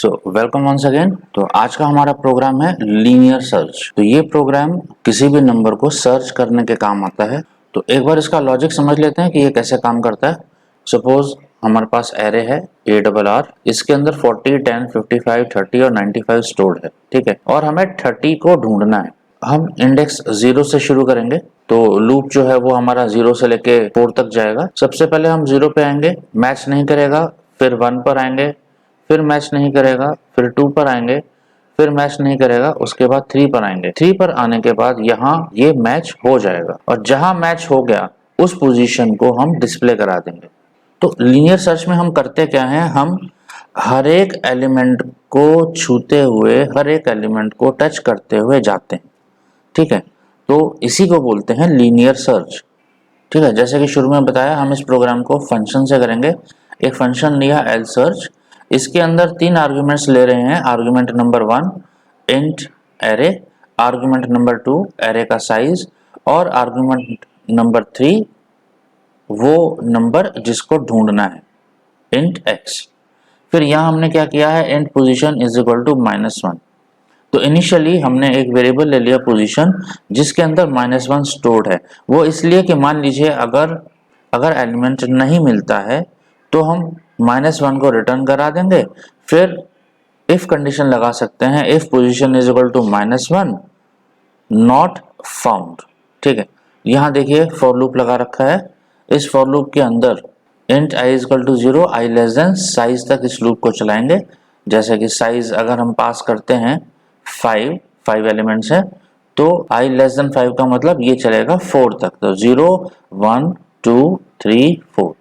So welcome once again. तो आज का हमारा प्रोग्राम है लीनियर सर्च। तो ये प्रोग्राम किसी भी नंबर को सर्च करने के काम आता है। तो एक बार इसका लॉजिक समझ लेते हैं कि ये कैसे काम करता है। सपोज हमारे पास एरे है ARR, इसके अंदर 40, 10, 55, 30 और 95 स्टोर्ड है, ठीक है। और हमें 30 को ढूंढना है। हम इंडेक्स 0 से शुरू करेंगे, तो लूप जो है वो हमारा 0 से लेके 4 तक जाएगा। सबसे पहले हम 0 पे आएंगे, मैच नहीं करेगा, फिर 1 पर आएंगे, फिर मैच नहीं करेगा, फिर 2 पर आएंगे, फिर मैच नहीं करेगा, उसके बाद 3 पर आएंगे। 3 पर आने के बाद यहाँ ये मैच हो जाएगा और जहां मैच हो गया उस पोजीशन को हम डिस्प्ले करा देंगे। तो लीनियर सर्च में हम करते क्या है, हम हर एक एलिमेंट को छूते हुए, हर एक एलिमेंट को टच करते हुए जाते हैं, ठीक है। तो इसी को बोलते हैं लीनियर सर्च, ठीक है। जैसे कि शुरू में बताया, हम इस प्रोग्राम को फंक्शन से करेंगे। एक फंक्शन लिया एल सर्च, इसके अंदर 3 आर्ग्यूमेंट्स ले रहे हैं। Argument number 1 int array, argument number 2 array का साइज, और आर्ग्यूमेंट नंबर 3 वो नंबर जिसको ढूंढना है, इंट एक्स। फिर यहाँ हमने क्या किया है, int position is equal to -1। तो इनिशियली हमने एक वेरिएबल ले लिया पोजीशन, जिसके अंदर -1 स्टोर्ड है। वो इसलिए कि मान लीजिए अगर एलिमेंट नहीं मिलता है तो हम -1 को रिटर्न करा देंगे। फिर इफ कंडीशन लगा सकते हैं, if position is equal to -1 not found, ठीक है। यहाँ देखिए फॉर लूप लगा रखा है। इस फॉर लूप के अंदर int i is equal to 0, i less than size तक इस लूप को चलाएंगे। जैसे कि साइज अगर हम पास करते हैं 5 एलिमेंट्स है, तो i लेस देन 5 का मतलब ये चलेगा 4 तक। तो 0, 1, 2, 3, 4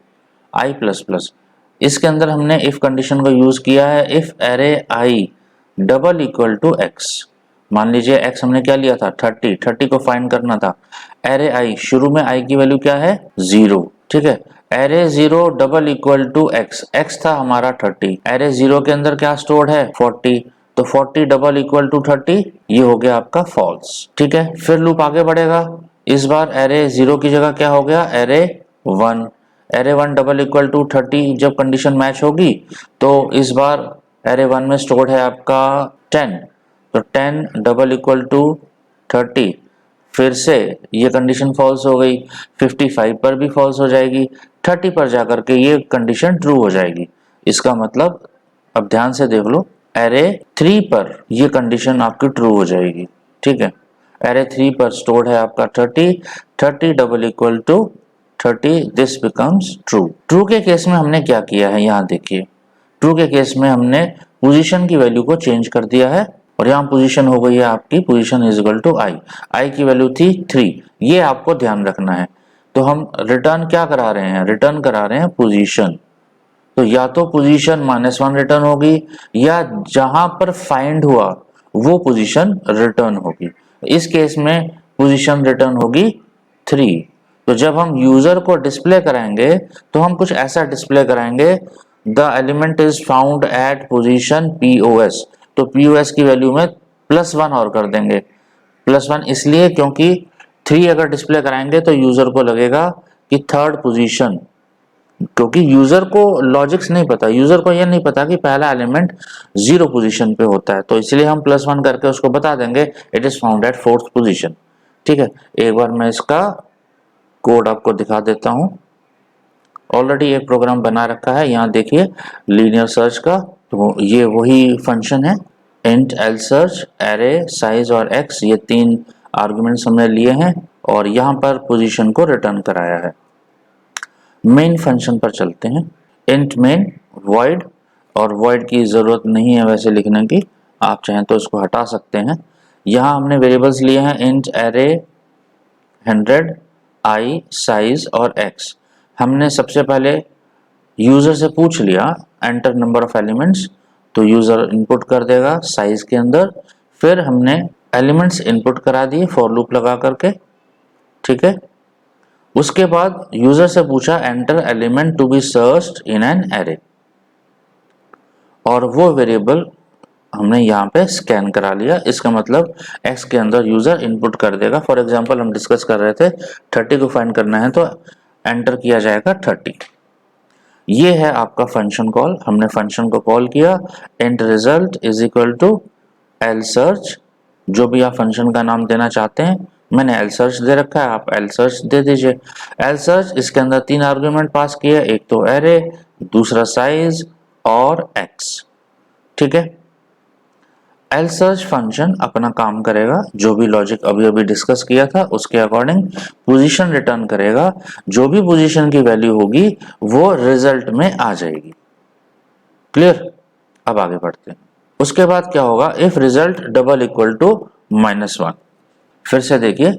i प्लस प्लस। इसके अंदर हमने इफ कंडीशन को यूज किया है, if array i double equal to x। मान लीजिए x हमने क्या लिया था, 30 को फाइंड करना था। एरे i, शुरू में i की वैल्यू क्या है, 0, ठीक है। Array 0 double equal to x था हमारा 30। एरे 0 के अंदर क्या स्टोर्ड है, 40। तो 40 डबल इक्वल टू 30, ये हो गया आपका फॉल्स, ठीक है। फिर लूप आगे बढ़ेगा। इस बार एरे 0 की जगह क्या हो गया, array 1। Array 1 double equal to 30, जब कंडीशन मैच होगी तो इस बार एरे 1 में स्टोर्ड है आपका 10। तो 10 डबल इक्वल टू 30, फिर से ये कंडीशन फॉल्स हो गई। 55 पर भी फॉल्स हो जाएगी, 30 पर जाकर के ये कंडीशन ट्रू हो जाएगी। इसका मतलब, अब ध्यान से देख लो, एरे 3 पर ये कंडीशन आपकी ट्रू हो जाएगी, ठीक है। एरे 3 पर स्टोर्ड है आपका 30 double equal to 30, this becomes true. True के केस में हमने क्या किया है, यहाँ देखिए। ट्रू के केस में हमने पोजीशन की वैल्यू को चेंज कर दिया है और यहाँ पोजीशन हो गई है आपकी, पोजीशन इज इक्वल टू आई की वैल्यू थी 3, ये आपको ध्यान रखना है। तो हम रिटर्न क्या करा रहे हैं, रिटर्न करा रहे हैं पोजीशन। तो या तो पोजीशन -1 रिटर्न होगी, या जहां पर फाइंड हुआ वो पोजीशन रिटर्न होगी। इस केस में पोजीशन रिटर्न होगी 3। तो जब हम यूजर को डिस्प्ले कराएंगे तो हम कुछ ऐसा डिस्प्ले कराएंगे, the element is found at position POS। तो POS की वैल्यू में +1 और कर देंगे। +1 इसलिए क्योंकि 3 अगर डिस्प्ले कराएंगे तो यूजर को लगेगा कि थर्ड पोजीशन, क्योंकि यूजर को लॉजिक्स नहीं पता, यूजर को यह नहीं पता कि पहला एलिमेंट 0 पोजीशन पे होता है। तो इसलिए हम +1 करके उसको बता देंगे it is found at 4th position, ठीक है। एक बार मैं इसका कोड आपको दिखा देता हूं। ऑलरेडी एक प्रोग्राम बना रखा है, यहाँ देखिए लीनियर सर्च का। तो ये वही फंक्शन है, int L search, array size और x, ये 3 आर्गुमेंट्स हमने लिए हैं और यहाँ पर पोजीशन को रिटर्न कराया है। मेन फंक्शन पर चलते हैं। इंट मेन वॉइड, और वॉइड की जरूरत नहीं है वैसे लिखने की, आप चाहें तो इसको हटा सकते हैं। यहाँ हमने वेरिएबल्स लिए हैं, इंट एरे 100, i साइज और x। हमने सबसे पहले यूजर से पूछ लिया एंटर नंबर ऑफ एलिमेंट्स, तो यूजर इनपुट कर देगा साइज के अंदर। फिर हमने एलिमेंट्स इनपुट करा दिए फॉर लूप लगा करके, ठीक है। उसके बाद यूजर से पूछा enter element to be searched in an array, और वो वेरिएबल हमने यहाँ पे स्कैन करा लिया। इसका मतलब x के अंदर यूजर इनपुट कर देगा। फॉर एग्जांपल हम डिस्कस कर रहे थे 30 को फाइंड करना है, तो एंटर किया जाएगा 30। ये है आपका फंक्शन कॉल। हमने फंक्शन को कॉल किया, int result is equal to L search, जो भी आप फंक्शन का नाम देना चाहते हैं, मैंने एल सर्च दे रखा है, आप एल सर्च दे दीजिए। एल सर्च, इसके अंदर 3 आर्गुमेंट पास किए, एक तो एरे, दूसरा साइज और एक्स। ठीक है, एल सर्च फंक्शन अपना काम करेगा, जो भी लॉजिक अभी अभी डिस्कस किया था उसके अकॉर्डिंग पोजीशन रिटर्न करेगा। जो भी पोजीशन की वैल्यू होगी वो रिजल्ट में आ जाएगी। क्लियर? अब आगे बढ़ते हैं। उसके बाद क्या होगा, if result double equal to -1। फिर से देखिए,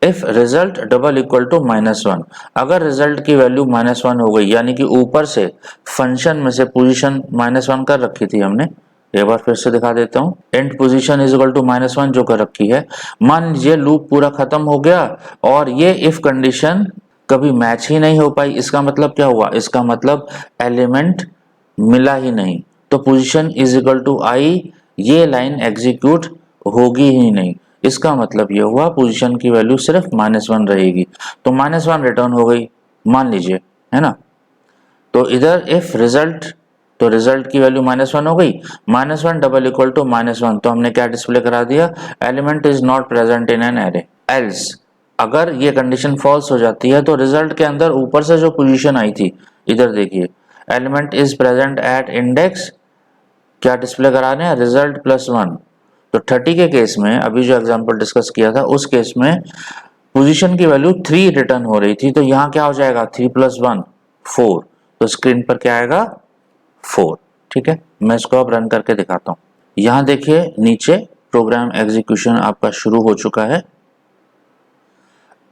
if result double equal to -1, अगर रिजल्ट की वैल्यू -1 हो गई, यानी कि ऊपर से फंक्शन में से पोजीशन -1 कर रखी थी हमने, एक बार फिर से दिखा देता हूं, int position is equal to -1 जो कर रखी है। मान लीजिए लूप पूरा खत्म हो गया और ये इफ कंडीशन कभी मैच ही नहीं हो पाई, इसका मतलब क्या हुआ, इसका मतलब एलिमेंट मिला ही नहीं, तो पोजीशन इज इक्वल टू आई, ये लाइन एग्जीक्यूट होगी ही नहीं। इसका मतलब ये हुआ पोजीशन की वैल्यू सिर्फ -1 रहेगी, तो -1 रिटर्न हो गई मान लीजिए, है ना। तो इधर इफ रिजल्ट, तो रिजल्ट की वैल्यू -1 हो गई, -1 डबल इक्वल टू -1, तो हमने क्या डिस्प्ले करा दिया, element is not present in an array. Else, अगर ये कंडीशन फॉल्स हो जाती है तो रिजल्ट के अंदर ऊपर से जो पोजीशन आई थी, इधर देखिए, element is present at index, क्या डिस्प्ले करा रहे हैं, रिजल्ट +1। तो 30 के केस में, अभी जो एग्जांपल डिस्कस किया था उस केस में पोजीशन की वैल्यू 3 रिटर्न हो रही थी, तो यहाँ क्या हो जाएगा, 3 + 1 4, तो स्क्रीन पर क्या आएगा, 4। ठीक है, मैं इसको अब रन करके दिखाता हूँ। यहाँ देखिए नीचे प्रोग्राम एग्जीक्यूशन आपका शुरू हो चुका है।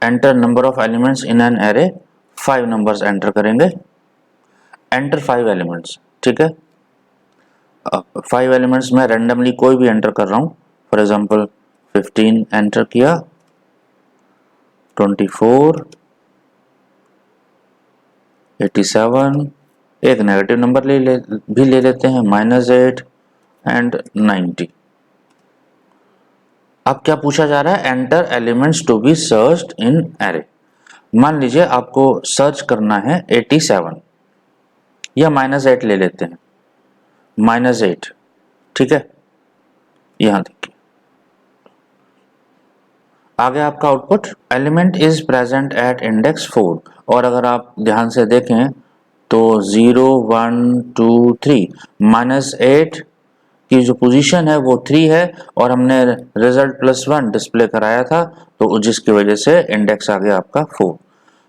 Enter number of elements in an array, 5 numbers enter करेंगे, एंटर 5 एलिमेंट्स। ठीक है, 5 एलिमेंट्स में रेंडमली कोई भी एंटर कर रहा हूँ, फॉर एग्जांपल 15 एंटर किया, 24, 87, एक नेगेटिव नंबर भी ले लेते हैं, -8 एंड 90। अब क्या पूछा जा रहा है, enter elements to be searched in array. मान लीजिए आपको सर्च करना है 87, या -8 ले लेते हैं, -8। ठीक है, यहां देखिए आ गया आपका output, element is present at index 4। और अगर आप ध्यान से देखें तो 0 1 2 3, -8 की जो पोजीशन है वो 3 है, और हमने रिजल्ट +1 डिस्प्ले कराया था, तो जिसकी वजह से इंडेक्स आ गया आपका 4।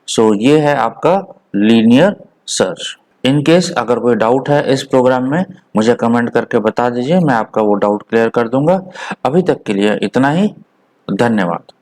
सो ये है आपका लीनियर सर्च। इन केस अगर कोई डाउट है इस प्रोग्राम में, मुझे कमेंट करके बता दीजिए, मैं आपका वो डाउट क्लियर कर दूंगा। अभी तक के लिए इतना ही, धन्यवाद।